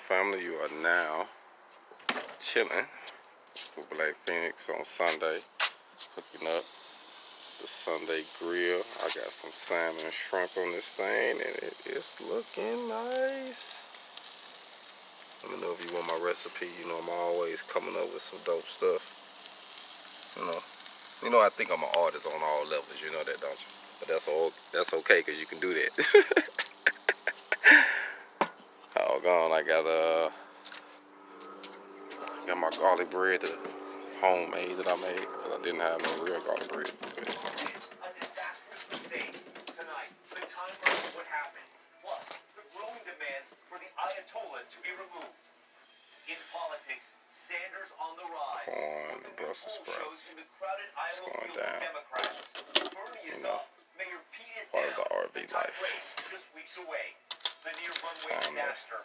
family, you are now chilling with Black Feniks on Sunday, cooking up the Sunday grill. I got some salmon and shrimp on this thing, and it is looking nice. Let me know if you want my recipe. You know I'm always coming up with some dope stuff. You know I think I'm an artist on all levels. You know that, don't you? But that's okay, cause you can do that. Oh, gone. I got my garlic bread, the homemade that I made, cause I didn't have no real garlic bread. A disastrous mistake tonight. The timer of what happened, plus the growing demands for the Ayatollah to be removed. In politics, Sanders on the rise. Corn and Brussels sprouts. In the crowded It's Iowa going field of down. Democrats. Bernie is up. Mayor Pete is Part down. of the RV life. Race just weeks away. The near runway Time to disaster